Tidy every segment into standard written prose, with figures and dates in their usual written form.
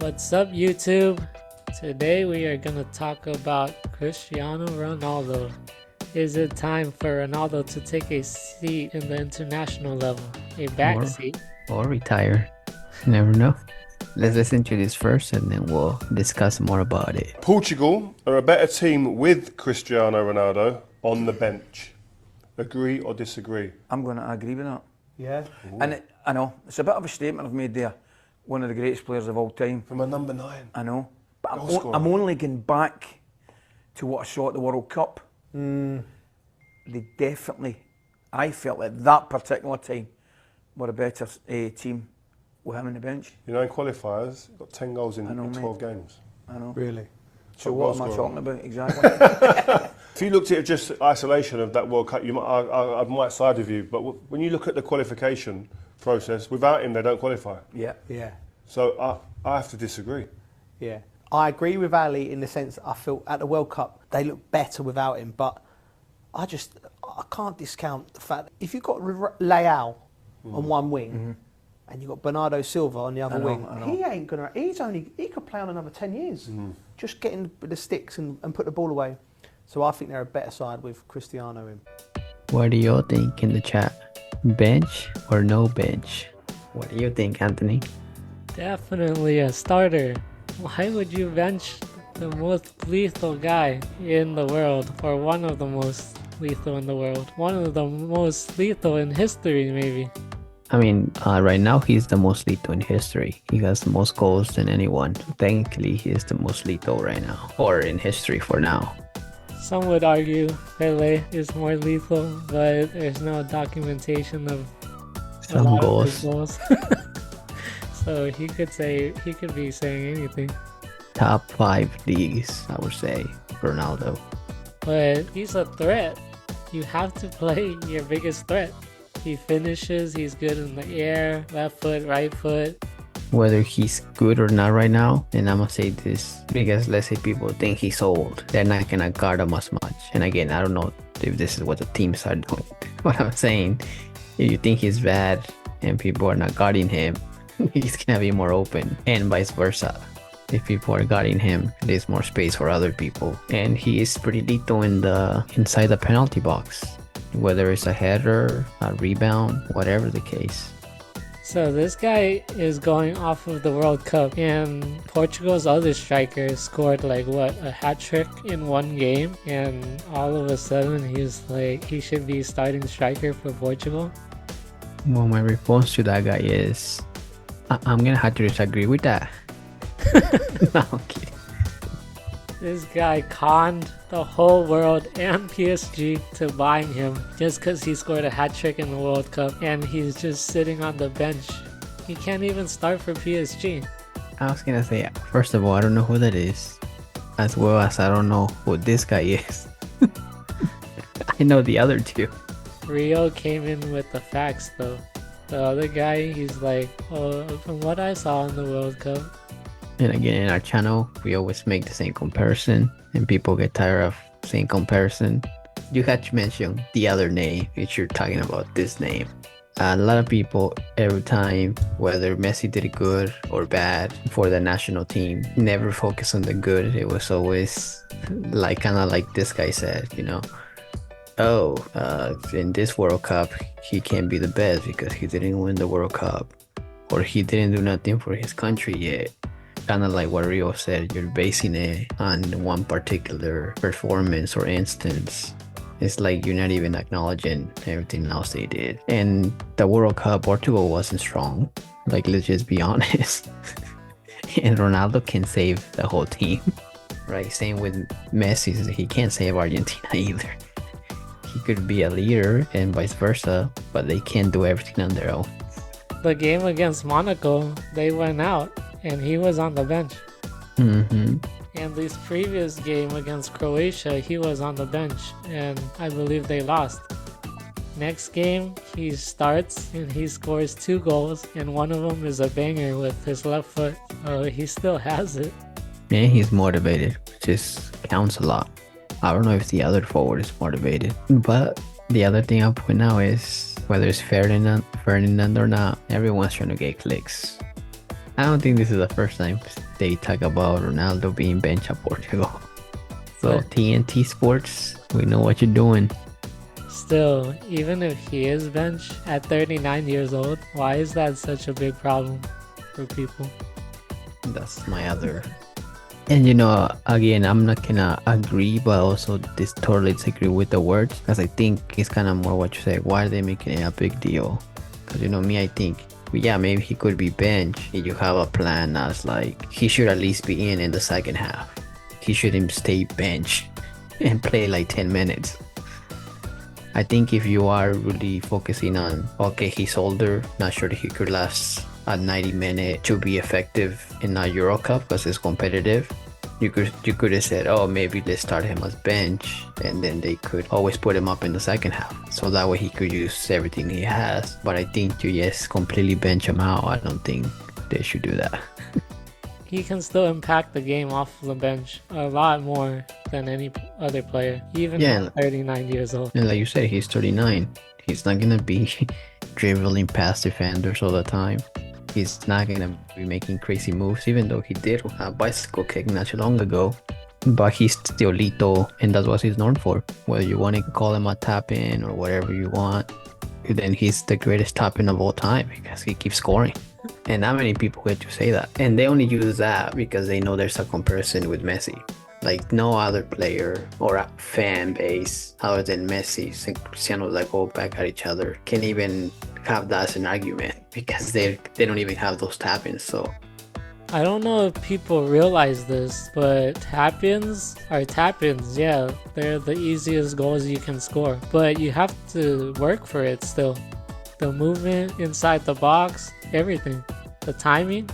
What's up, YouTube? Today we are going to talk about Cristiano Ronaldo. Is it time for Ronaldo to take a seat in the international level? A back seat? Or retire. You never know. Let's listen to this first and then we'll discuss more about it. Portugal are a better team with Cristiano Ronaldo on the bench. Agree or disagree? I'm going to agree with that. Yeah. And I know, it's a bit of a statement I've made there. One of the greatest players of all time. From a number 9. I know. But Goal scorer. I'm only going back to what I saw at the World Cup. They definitely, I felt at that particular time, were a better team with him on the bench. You know, in qualifiers, he got 10 goals in I know, 12 mate. games. I know. Really? So Top what goal am I scorer. talking about exactly? If you looked at it just isolation of that World Cup, I might side with you. But when you look at the qualification process, without him, they don't qualify. Yeah. Yeah. So I have to disagree. Yeah. I agree with Ali in the sense that I feel at the World Cup they look better without him, but I can't discount the fact that if you've got Leao on one wing and you've got Bernardo Silva on the other wing, he ain't gonna. He could play on another 10 years. Just getting the sticks and put the ball away. So I think they're a better side with Cristiano in. What do you think in the chat? Bench or no bench? What do you think, Anthony? Definitely a starter. Why would you bench the most lethal guy in the world, or one of the most lethal in the world? One of the most lethal in history, maybe. I mean, right now he's the most lethal in history. He has the most goals than anyone. Technically, he is the most lethal right now, or in history for now. Some would argue Pele is more lethal, but there's no documentation of a Some lot of his goals. goals. So he could be saying anything. Top 5 leagues, I would say, Ronaldo. But he's a threat. You have to play your biggest threat. He finishes, he's good in the air, left foot, right foot. Whether he's good or not right now, and I'm gonna say this because let's say people think he's old, they're not gonna guard him as much. And again, I don't know if this is what the teams are doing. What I'm saying, if you think he's bad and people are not guarding him, he's gonna be more open, and vice versa. If people are guarding him, there's more space for other people, and he is pretty lethal inside the penalty box, whether it's a header, a rebound, whatever the case. So this guy is going off of the World Cup, and Portugal's other striker scored a hat trick in one game, and all of a sudden he should be starting striker for Portugal. Well, my response to that guy is, I'm gonna have to disagree with that. No, I'm kidding. This guy conned the whole world and PSG to buying him just because he scored a hat trick in the World Cup, and he's just sitting on the bench. He can't even start for PSG. I was gonna say, first of all, I don't know who that is, as well as I don't know who this guy is. I know the other two. Rio came in with the facts though. The other guy, he's like, oh, from what I saw in the World Cup. And again, in our channel, we always make the same comparison, and people get tired of saying comparison. You had to mention the other name if you're talking about this name. A lot of people, every time, whether Messi did good or bad for the national team, never focus on the good. It was always kind of like this guy said, in this World Cup, he can't be the best because he didn't win the World Cup, or he didn't do nothing for his country yet. Kind of like what Rio said, you're basing it on one particular performance or instance. It's like you're not even acknowledging everything else they did. And the World Cup, Portugal wasn't strong. Let's just be honest. And Ronaldo can save the whole team. Right? Same with Messi, he can't save Argentina either. He could be a leader and vice versa, but they can't do everything on their own. The game against Monaco, they went out and he was on the bench. And this previous game against Croatia, he was on the bench, and I believe they lost. Next game, he starts and he scores 2 goals, and one of them is a banger with his left foot. He still has it. And he's motivated, which just counts a lot. I don't know if the other forward is motivated, but the other thing I'll point out is whether it's Ferdinand or not, everyone's trying to get clicks. I don't think this is the first time they talk about Ronaldo being benched at Portugal. So But TNT Sports, we know what you're doing. still, even if he is benched at 39 years old, why is that such a big problem for people? That's my other. And you know, again, I'm not gonna agree, but also totally disagree with the words, because I think it's kind of more what you say. Why are they making it a big deal? Because you know me, I think, well, yeah, maybe he could be benched. If you have a plan as like he should at least be in the second half. He shouldn't stay benched and play like 10 minutes. I think if you are really focusing on, okay, he's older, not sure that he could last a 90 minute to be effective in a Euro Cup because it's competitive. You could have said, oh, maybe let's start him as bench, and then they could always put him up in the second half, so that way he could use everything he has. But I think to just completely bench him out, I don't think they should do that. He can still impact the game off the bench a lot more than any other player, even at 39 years old. And like you said, he's 39. He's not gonna be dribbling past defenders all the time. He's not gonna be making crazy moves, even though he did a bicycle kick not too long ago. But he's still lethal, and that's what he's known for. Whether you want to call him a tap-in or whatever you want, then he's the greatest tap-in of all time because he keeps scoring. And not many people get to say that. And they only use that because they know there's a comparison with Messi. Like no other player or a fan base other than Messi and Cristiano that go back at each other can even have that as an argument because they don't even have those tap-ins. So I don't know if people realize this, but tap-ins are tap-ins. Yeah, they're the easiest goals you can score, but you have to work for it still. The movement inside the box, everything, the timing.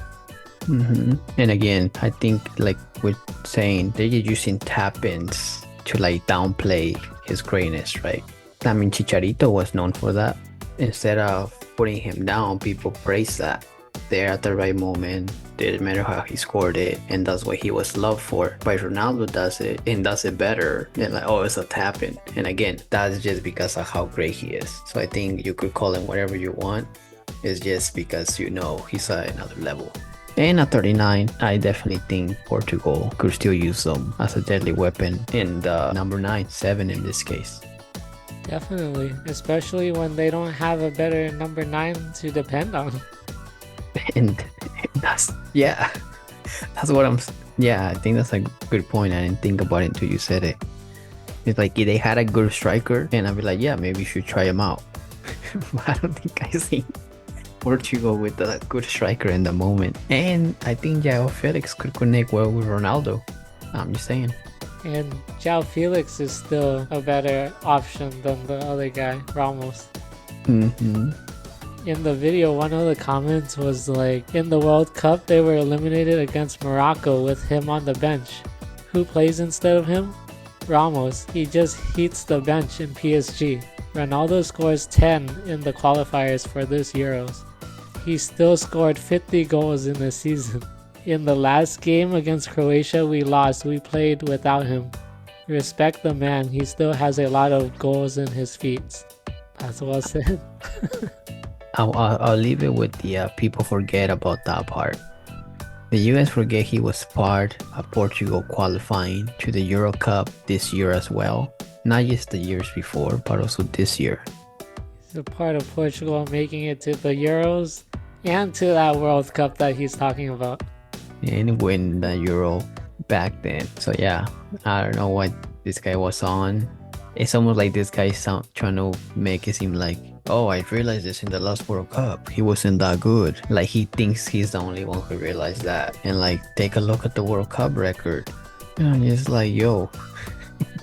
And again, I think like we're saying, they're using tap-ins to like downplay his greatness, right? I mean, Chicharito was known for that. Instead of putting him down, people praise that. There at the right moment, didn't matter how he scored it, and that's what he was loved for. But Ronaldo does it and does it better, and like, oh, it's a tap-in. And again, that's just because of how great he is. So I think you could call him whatever you want. It's just because you know he's at another level. And at 39, I definitely think Portugal could still use them as a deadly weapon in the number 9, 7 in this case. Definitely, especially when they don't have a better number 9 to depend on. And that's what I think that's a good point. I didn't think about it until you said it. It's like if they had a good striker, and I'd be like, yeah, maybe you should try him out. But I don't think I see Portugal with a good striker in the moment. And I think João Felix could connect well with Ronaldo. I'm just saying. And João Felix is still a better option than the other guy, Ramos. In the video, one of the comments was like, in the World Cup, they were eliminated against Morocco with him on the bench. Who plays instead of him? Ramos. He just heats the bench in PSG. Ronaldo scores 10 in the qualifiers for this Euros. He still scored 50 goals in the season. In the last game against Croatia we lost, we played without him. Respect the man, he still has a lot of goals in his feet. That's well said. I'll leave it with the people forget about that part. The US forget he was part of Portugal qualifying to the Euro Cup this year as well. Not just the years before, but also this year. He's a part of Portugal making it to the Euros and to that World Cup that he's talking about. And win the Euro back then. So yeah, I don't know what this guy was on. It's almost like this guy trying to make it seem like, oh, I realized this in the last World Cup. He wasn't that good. Like he thinks he's the only one who realized that. And like, take a look at the World Cup record. And it's like, yo,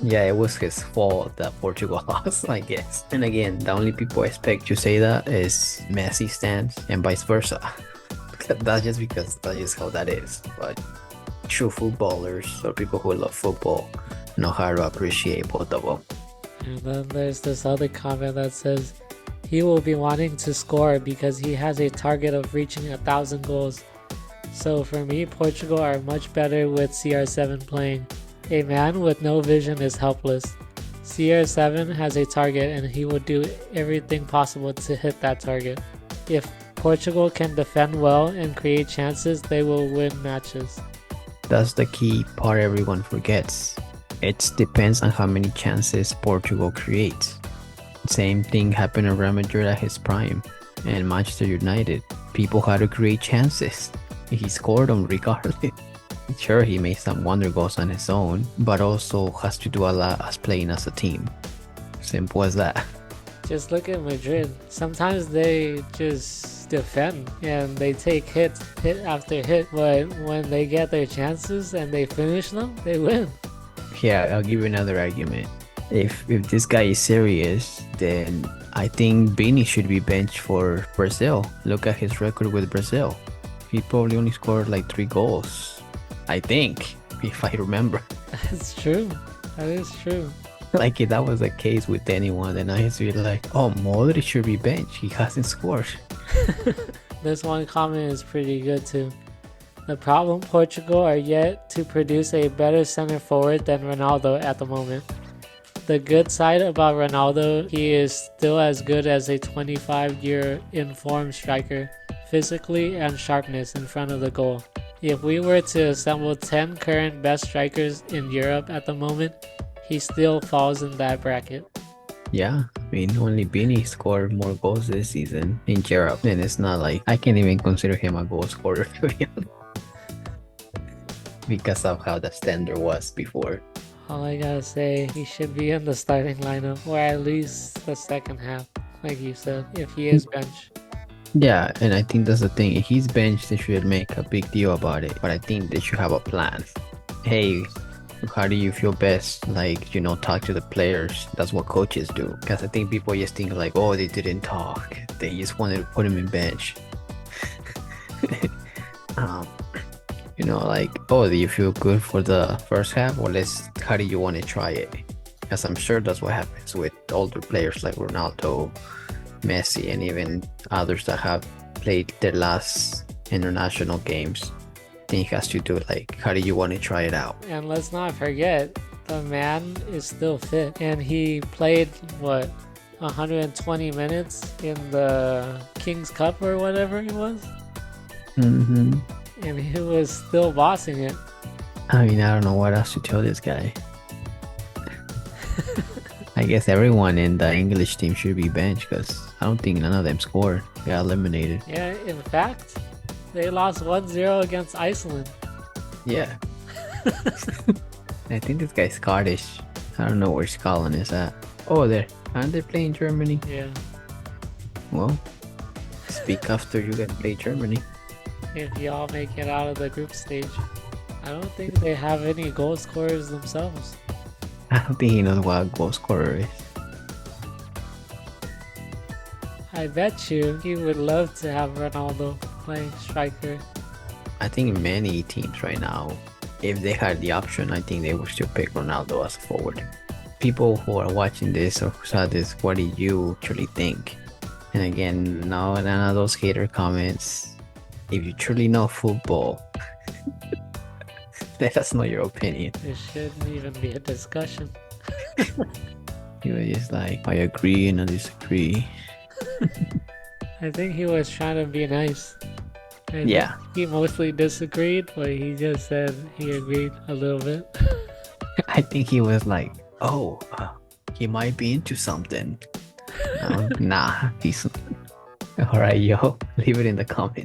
yeah, it was his fault that Portugal lost, I guess. And again, the only people I expect to say that is Messi stands and vice versa. That's just because that's just how that is. But true footballers or people who love football know how to appreciate both of them. And then there's this other comment that says he will be wanting to score because he has a target of reaching 1,000 goals. So for me, Portugal are much better with CR7 playing. A man with no vision is helpless. CR7 has a target and he will do everything possible to hit that target. If Portugal can defend well and create chances, they will win matches. That's the key part everyone forgets. It depends on how many chances Portugal creates. Same thing happened to Real Madrid at his prime and Manchester United. People had to create chances. He scored them regardless. Sure, he made some wonder goals on his own, but also has to do a lot as playing as a team. Simple as that. Just look at Madrid. Sometimes they just defend and they take hit after hit, but when they get their chances and they finish them, they win. Yeah, I'll give you another argument. If this guy is serious, then I think Vini should be benched for Brazil. Look at his record with Brazil. He probably only scored like 3 goals. I think, if I remember. That's true. That is true. Like if that was the case with anyone, then I'd be like, oh, Modric should be benched. He hasn't scored. This one comment is pretty good too. The problem, Portugal are yet to produce a better center forward than Ronaldo at the moment. The good side about Ronaldo, he is still as good as a 25-year informed striker, physically and sharpness in front of the goal. If we were to assemble 10 current best strikers in Europe at the moment, he still falls in that bracket. Yeah, I mean, only Vini scored more goals this season in Europe, and it's not like I can't even consider him a goal scorer to be honest, because of how the standard was before. All I gotta say, he should be in the starting lineup, or at least the second half, like you said, if he is benched. Yeah, and I think that's the thing. If he's benched, they should make a big deal about it, but I think they should have a plan. Hey, how do you feel best? Like, talk to the players. That's what coaches do. Because I think people just think like, oh, they didn't talk. They just wanted to put him in bench. Like, oh, do you feel good for the first half? Or how do you want to try it? Because I'm sure that's what happens with older players like Ronaldo, Messi, and even others that have played their last international games. He has to do it like, how do you want to try it out? And let's not forget, the man is still fit, and he played 120 minutes in the King's Cup or whatever it was. Mm-hmm. And he was still bossing it. I mean, I don't know what else to tell this guy. I guess everyone in the English team should be benched because I don't think none of them scored. They got eliminated. Yeah, in fact, they lost 1-0 against Iceland. Yeah. I think this guy's Scottish. I don't know where Scotland is at. Oh, there. Aren't they playing Germany? Yeah. Well, speak after you guys play Germany. If y'all make it out of the group stage. I don't think they have any goal scorers themselves. I don't think he knows what a goal scorer is. I bet you he would love to have Ronaldo playing striker. I think many teams right now, if they had the option, I think they would still pick Ronaldo as a forward. People who are watching this or who saw this, what do you truly think? And again, no, none of those hater comments. If you truly know football, let us know your opinion. It shouldn't even be a discussion. You were just like, I agree and I disagree. I think he was trying to be nice. Yeah. He mostly disagreed, but he just said he agreed a little bit. I think he was like, oh, he might be into something. Nah, he's... Alright, yo, leave it in the comments.